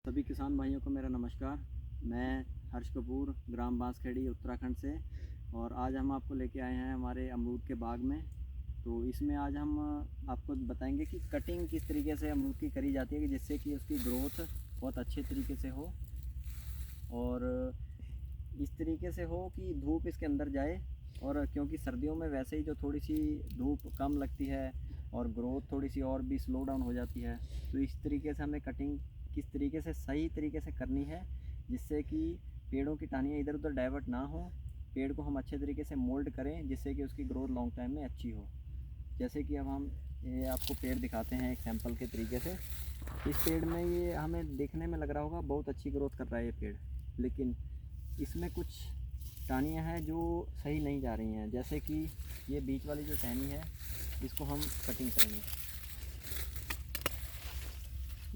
सभी किसान भाइयों को मेरा नमस्कार। मैं हर्ष कपूर, ग्राम बांसखेड़ी, उत्तराखंड से। और आज हम आपको लेके आए हैं हमारे अमरूद के बाग में। तो इसमें आज हम आपको बताएंगे कि कटिंग किस तरीके से अमरूद की करी जाती है कि जिससे कि उसकी ग्रोथ बहुत अच्छे तरीके से हो और इस तरीके से हो कि धूप इसके अंदर जाए। और क्योंकि सर्दियों में वैसे ही जो थोड़ी सी धूप कम लगती है और ग्रोथ थोड़ी सी और भी स्लो डाउन हो जाती है, तो इस तरीके से हमें कटिंग किस तरीके से सही तरीके से करनी है जिससे कि पेड़ों की टहनियाँ इधर उधर डाइवर्ट ना हो, पेड़ को हम अच्छे तरीके से मोल्ड करें जिससे कि उसकी ग्रोथ लॉन्ग टाइम में अच्छी हो। जैसे कि अब हम ये आपको पेड़ दिखाते हैं एक सैंपल के तरीके से। इस पेड़ में ये हमें देखने में लग रहा होगा बहुत अच्छी ग्रोथ कर रहा है ये पेड़, लेकिन इसमें कुछ टहनियाँ हैं जो सही नहीं जा रही हैं। जैसे कि ये बीच वाली जो टहनी है इसको हम कटिंग करेंगे।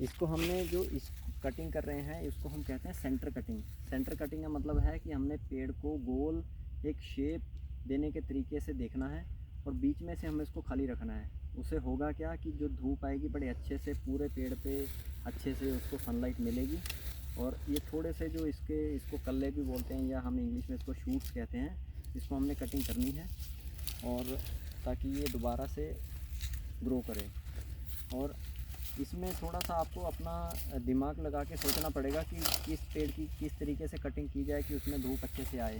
इसको हमने जो इस कटिंग कर रहे हैं इसको हम कहते हैं सेंटर कटिंग। सेंटर कटिंग का मतलब है कि हमने पेड़ को गोल एक शेप देने के तरीके से देखना है और बीच में से हमें इसको खाली रखना है। उससे होगा क्या कि जो धूप आएगी बड़े अच्छे से पूरे पेड़ पे अच्छे से उसको सनलाइट मिलेगी। और ये थोड़े से जो इसको कल्ले भी बोलते हैं या हम इंग्लिश में इसको शूट्स कहते हैं, इसको हमने कटिंग करनी है और ताकि ये दोबारा से ग्रो करे। और इसमें थोड़ा सा आपको अपना दिमाग लगा के सोचना पड़ेगा कि किस पेड़ की किस तरीके से कटिंग की जाए कि उसमें धूप अच्छे से आए।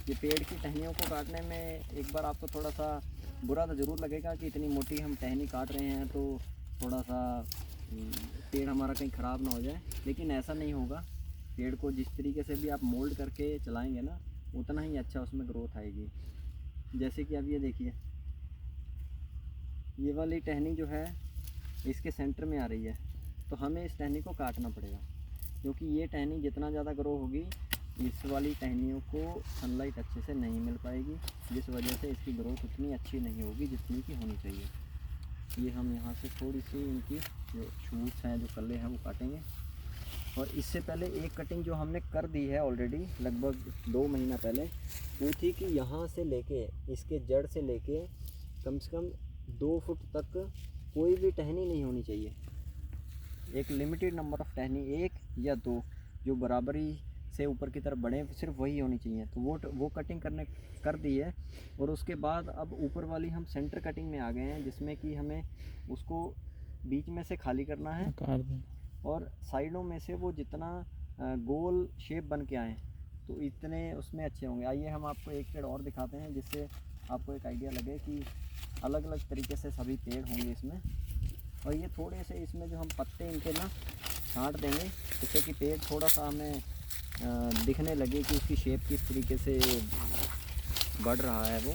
ये पेड़ की टहनियों को काटने में एक बार आपको थोड़ा सा बुरा तो ज़रूर लगेगा कि इतनी मोटी हम टहनी काट रहे हैं तो थोड़ा सा पेड़ हमारा कहीं ख़राब ना हो जाए, लेकिन ऐसा नहीं होगा। पेड़ को जिस तरीके से भी आप मोल्ड करके चलाएंगे ना उतना ही अच्छा उसमें ग्रोथ आएगी। जैसे कि अब ये देखिए, ये वाली टहनी जो है इसके सेंटर में आ रही है, तो हमें इस टहनी को काटना पड़ेगा क्योंकि ये टहनी जितना ज़्यादा ग्रो होगी इस वाली टहनियों को सनलाइट अच्छे से नहीं मिल पाएगी, जिस वजह से इसकी ग्रोथ उतनी अच्छी नहीं होगी जितनी की होनी चाहिए। ये हम यहाँ से थोड़ी सी इनकी जो शूट्स हैं जो कल्ले हैं वो काटेंगे। और इससे पहले एक कटिंग जो हमने कर दी है ऑलरेडी लगभग 2 महीना पहले, वो थी कि यहाँ से लेके इसके जड़ से लेके कम से कम 2 फुट तक कोई भी टहनी नहीं होनी चाहिए। एक लिमिटेड नंबर ऑफ टहनी 1 या 2 जो बराबरी से ऊपर की तरफ बढ़े सिर्फ वही होनी चाहिए। तो वो कटिंग कर दी है। और उसके बाद अब ऊपर वाली हम सेंटर कटिंग में आ गए हैं जिसमें कि हमें उसको बीच में से खाली करना है और साइडों में से वो जितना गोल शेप बन के आए तो इतने उसमें अच्छे होंगे। आइए हम आपको एक पेड़ और दिखाते हैं जिससे आपको एक आइडिया लगे कि अलग अलग तरीके से सभी पेड़ होंगे इसमें। और ये थोड़े से इसमें जो हम पत्ते इनके ना छांट देंगे जिससे कि पेड़ थोड़ा सा हमें दिखने लगे कि उसकी शेप किस तरीके से बढ़ रहा है वो।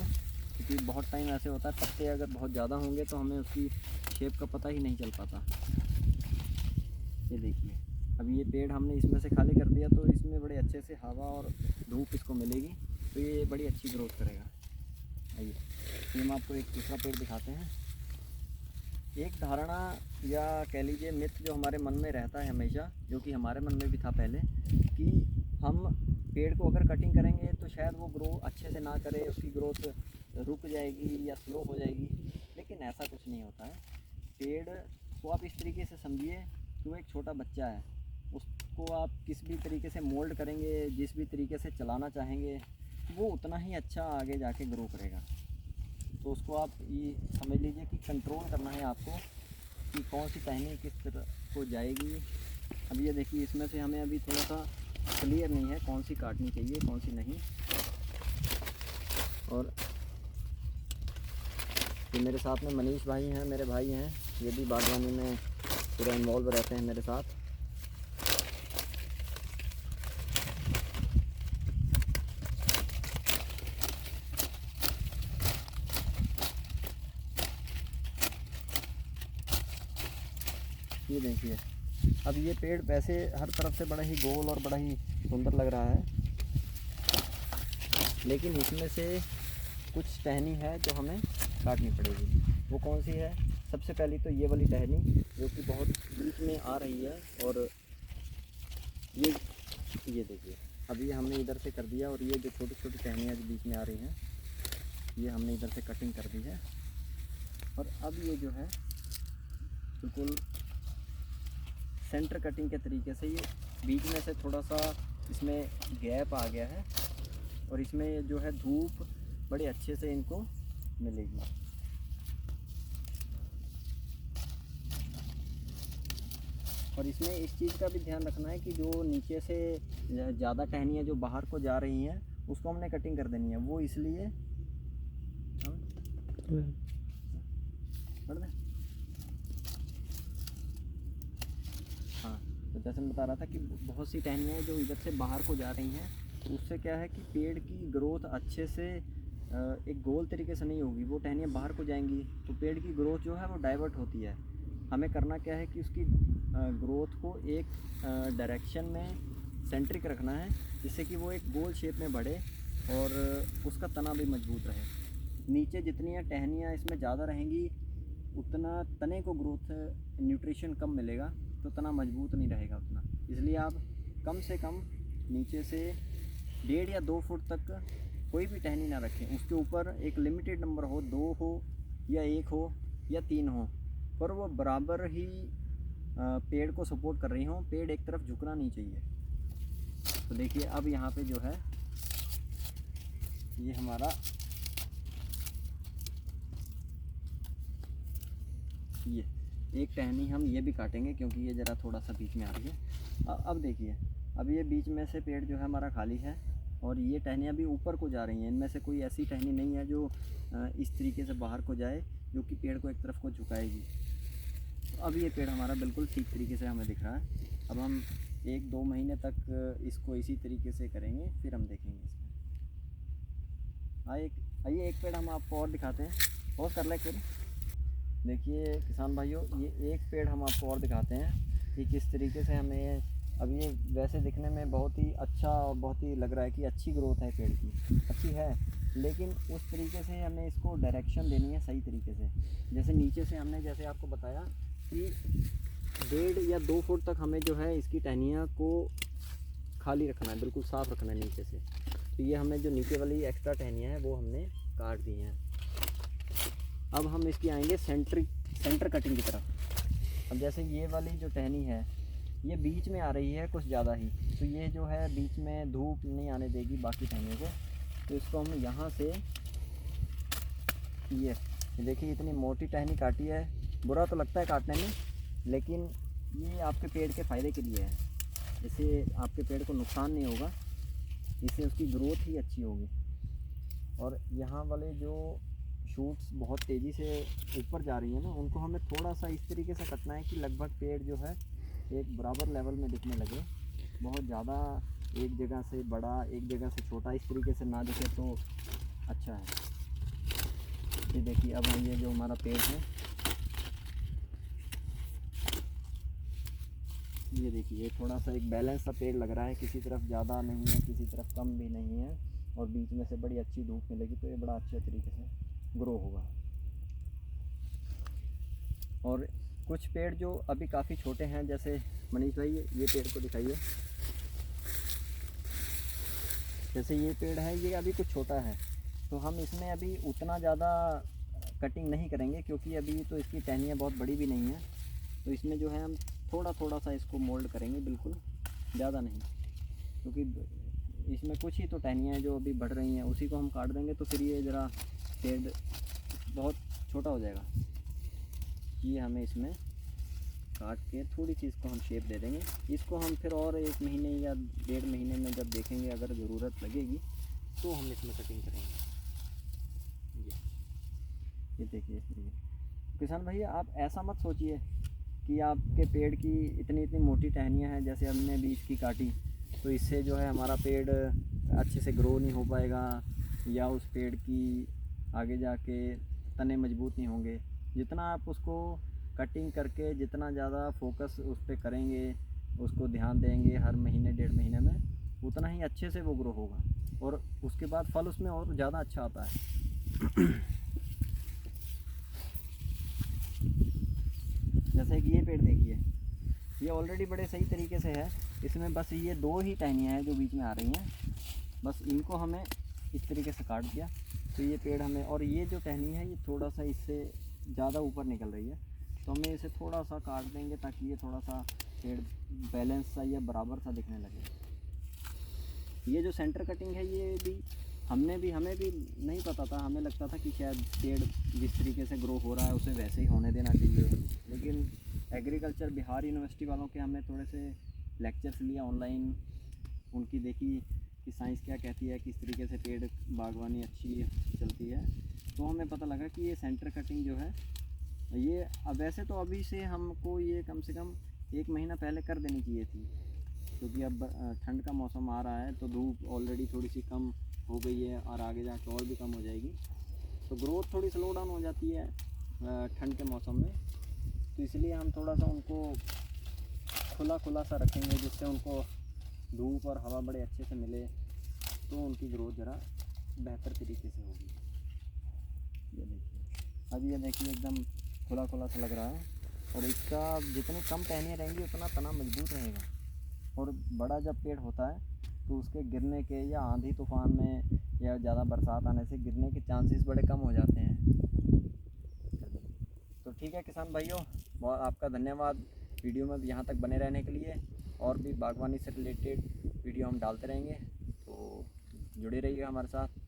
क्योंकि बहुत टाइम ऐसे होता है पत्ते अगर बहुत ज़्यादा होंगे तो हमें उसकी शेप का पता ही नहीं चल पाता। ये देखिए, अब ये पेड़ हमने इसमें से खाली कर दिया तो इसमें बड़े अच्छे से हवा और धूप इसको मिलेगी तो ये बड़ी अच्छी ग्रोथ करेगा। आइए ये हम आपको एक दूसरा पेड़ दिखाते हैं। एक धारणा या कह लीजिए मिथ जो हमारे मन में रहता है हमेशा, जो कि हमारे मन में भी था पहले, कि हम पेड़ को अगर कटिंग करेंगे तो शायद वो ग्रो अच्छे से ना करे, उसकी ग्रोथ रुक जाएगी या स्लो हो जाएगी। लेकिन ऐसा कुछ नहीं होता है। पेड़ को आप इस तरीके से समझिए कि वो एक छोटा बच्चा है, उसको आप किस भी तरीके से मोल्ड करेंगे, जिस भी तरीके से चलाना चाहेंगे वो उतना ही अच्छा आगे जाके ग्रो करेगा। तो उसको आप ये समझ लीजिए कि कंट्रोल करना है आपको कि कौन सी टहनी किस तरह को जाएगी। अब ये देखिए इसमें से हमें अभी थोड़ा सा क्लियर नहीं है कौन सी काटनी चाहिए कौन सी नहीं। और ये मेरे साथ में मनीष भाई हैं, मेरे भाई हैं, ये भी बागवानी में पूरा इन्वॉल्व रहते हैं मेरे साथ। ये देखिए, अब ये पेड़ वैसे हर तरफ से बड़ा ही गोल और बड़ा ही सुंदर लग रहा है, लेकिन इसमें से कुछ टहनी है जो हमें काटनी पड़ेगी। वो कौन सी है? सबसे पहली तो ये वाली टहनी जो कि बहुत बीच में आ रही है। और ये देखिए, अब ये हमने इधर से कर दिया और ये जो छोटी छोटी टहनियाँ जो बीच में आ रही हैं ये हमने इधर से कटिंग कर दी है। और अब ये जो है बिल्कुल सेंटर कटिंग के तरीके से ये बीच में से थोड़ा सा इसमें गैप आ गया है और इसमें जो है धूप बड़े अच्छे से इनको मिलेगी। और इसमें इस चीज़ का भी ध्यान रखना है कि जो नीचे से ज़्यादा टहनियाँ जो बाहर को जा रही हैं उसको हमने कटिंग कर देनी है। वो इसलिए हाँ, तो जैसे मैं बता रहा था कि बहुत सी टहनियाँ जो इधर से बाहर को जा रही हैं, तो उससे क्या है कि पेड़ की ग्रोथ अच्छे से एक गोल तरीके से नहीं होगी। वो टहनियाँ बाहर को जाएंगी तो पेड़ की ग्रोथ जो है वो डाइवर्ट होती है। हमें करना क्या है कि उसकी ग्रोथ को एक डायरेक्शन में सेंट्रिक रखना है, जिससे कि वो एक गोल शेप में बढ़े और उसका तना भी मजबूत रहे। नीचे जितनी टहनियाँ इसमें ज़्यादा रहेंगी उतना तने को ग्रोथ न्यूट्रिशन कम मिलेगा, तो तना मजबूत नहीं रहेगा उतना। इसलिए आप कम से कम नीचे से 1.5 या 2 फुट तक कोई भी टहनी ना रखें। उसके ऊपर एक लिमिटेड नंबर हो, 2 हो या 1 हो या 3 हो, पर वो बराबर ही पेड़ को सपोर्ट कर रही हों। पेड़ एक तरफ झुकना नहीं चाहिए। तो देखिए अब यहाँ पे जो है ये हमारा ये एक टहनी हम ये भी काटेंगे क्योंकि ये ज़रा थोड़ा सा बीच में आ रही है। अब देखिए अब ये बीच में से पेड़ जो है हमारा खाली है और ये टहनियाँ भी ऊपर को जा रही हैं। इनमें से कोई ऐसी टहनी नहीं है जो इस तरीके से बाहर को जाए जो कि पेड़ को एक तरफ को झुकाएगी। तो अब ये पेड़ हमारा बिल्कुल ठीक तरीके से हमें दिख रहा है। अब हम 1-2 महीने तक इसको इसी तरीके से करेंगे, फिर हम देखेंगे इसमें। आइए एक पेड़ हम आपको और दिखाते हैं। और कर ले फिर देखिए किसान भाइयों, ये एक पेड़ हम आपको और दिखाते हैं कि किस तरीके से हमें अब ये वैसे दिखने में बहुत ही अच्छा और बहुत ही लग रहा है कि अच्छी ग्रोथ है पेड़ की, अच्छी है, लेकिन उस तरीके से हमें इसको डायरेक्शन देनी है सही तरीके से। जैसे नीचे से हमने जैसे आपको बताया कि 1.5 या 2 फुट तक हमें जो है इसकी टहनियाँ को खाली रखना है, बिल्कुल साफ़ रखना है नीचे से। तो ये हमें जो नीचे वाली एक्स्ट्रा टहनियाँ हैं वो हमने काट दी हैं। अब हम इसकी आएंगे सेंटर कटिंग की तरफ। अब जैसे ये वाली जो टहनी है ये बीच में आ रही है कुछ ज़्यादा ही, तो ये जो है बीच में धूप नहीं आने देगी बाकी टहनियों को। तो इसको हम यहाँ से ये देखिए इतनी मोटी टहनी काटी है। बुरा तो लगता है काटने में, लेकिन ये आपके पेड़ के फ़ायदे के लिए है। इससे आपके पेड़ को नुकसान नहीं होगा, इससे उसकी ग्रोथ ही अच्छी होगी। और यहाँ वाले जो शूट्स बहुत तेज़ी से ऊपर जा रही हैं ना, उनको हमें थोड़ा सा इस तरीके से कटना है कि लगभग पेड़ जो है एक बराबर लेवल में दिखने लगे। बहुत ज़्यादा एक जगह से बड़ा एक जगह से छोटा इस तरीके से ना दिखे तो अच्छा है। ये देखिए अब ये जो हमारा पेड़ है, ये देखिए थोड़ा सा एक बैलेंस सा पेड़ लग रहा है, किसी तरफ ज़्यादा नहीं है किसी तरफ कम भी नहीं है, और बीच में से बड़ी अच्छी धूप मिलेगी तो ये बड़ा अच्छे तरीके से ग्रो होगा। और कुछ पेड़ जो अभी काफ़ी छोटे हैं, जैसे मनीष भाई ये पेड़ को दिखाइए। जैसे ये पेड़ है ये अभी कुछ छोटा है, तो हम इसमें अभी उतना ज़्यादा कटिंग नहीं करेंगे क्योंकि अभी तो इसकी टहनियाँ बहुत बड़ी भी नहीं हैं। तो इसमें जो है हम थोड़ा सा इसको मोल्ड करेंगे, बिल्कुल ज़्यादा नहीं, क्योंकि इसमें कुछ ही तो टहनियाँ हैं जो अभी बढ़ रही हैं, उसी को हम काट देंगे तो फिर ये ज़रा पेड़ बहुत छोटा हो जाएगा। ये हमें इसमें काट के थोड़ी सी इसको हम शेप दे देंगे। इसको हम फिर और 1 महीने या 1.5 महीने में जब देखेंगे, अगर ज़रूरत लगेगी तो हम इसमें कटिंग करेंगे। ये देखिए इस तरीके। किसान भैया आप ऐसा मत सोचिए कि आपके पेड़ की इतनी मोटी टहनियाँ हैं, जैसे हमने भी इसकी काटी तो इससे जो है हमारा पेड़ अच्छे से ग्रो नहीं हो पाएगा, या उस पेड़ की आगे जाके तने मजबूत नहीं होंगे। जितना आप उसको कटिंग करके जितना ज़्यादा फोकस उस पर करेंगे, उसको ध्यान देंगे हर महीने 1.5 महीने में, उतना ही अच्छे से वो ग्रो होगा और उसके बाद फल उसमें और ज़्यादा अच्छा आता है। जैसे कि ये पेड़ देखिए, ये ऑलरेडी बड़े सही तरीके से है। इसमें बस ये 2 ही टहनियाँ हैं जो बीच में आ रही हैं, बस इनको हमें इस तरीके से काट दिया तो ये पेड़ हमें, और ये जो टहनी है ये थोड़ा सा इससे ज़्यादा ऊपर निकल रही है, तो हमें इसे थोड़ा सा काट देंगे ताकि ये थोड़ा सा पेड़ बैलेंस सा या बराबर सा दिखने लगे। ये जो सेंटर कटिंग है ये भी हमें भी नहीं पता था, हमें लगता था कि शायद पेड़ जिस तरीके से ग्रो हो रहा है उसे वैसे ही होने देना चाहिए। लेकिन एग्रीकल्चर बिहार यूनिवर्सिटी वालों के हमने थोड़े से लेक्चर्स लिए ऑनलाइन, उनकी देखी कि साइंस क्या कहती है, किस तरीके से पेड़ बागवानी अच्छी चलती है। तो हमें पता लगा कि ये सेंटर कटिंग जो है ये अब वैसे तो अभी से हमको ये कम से कम 1 महीना पहले कर देनी चाहिए थी, क्योंकि अब ठंड का मौसम आ रहा है तो धूप ऑलरेडी थोड़ी सी कम हो गई है और आगे जाके और भी कम हो जाएगी, तो ग्रोथ थोड़ी स्लो डाउन हो जाती है ठंड के मौसम में। तो इसलिए हम थोड़ा सा उनको खुला सा रखेंगे, जिससे उनको धूप और हवा बड़े अच्छे से मिले, तो उनकी ग्रोथ ज़रा बेहतर तरीके से होगी। ये देखिए, अब ये देखिए एकदम खुला सा लग रहा है, और इसका जितनी कम टहनियाँ रहेंगी उतना तना मजबूत रहेगा। और बड़ा जब पेड़ होता है तो उसके गिरने के या आंधी तूफान में या ज़्यादा बरसात आने से गिरने के चांसेस बड़े कम हो जाते हैं। तो ठीक है किसान भाइयों, बहुत आपका धन्यवाद वीडियो में यहाँ तक बने रहने के लिए। और भी बागवानी से रिलेटेड वीडियो हम डालते रहेंगे, तो जुड़े रहिएगा हमारे साथ।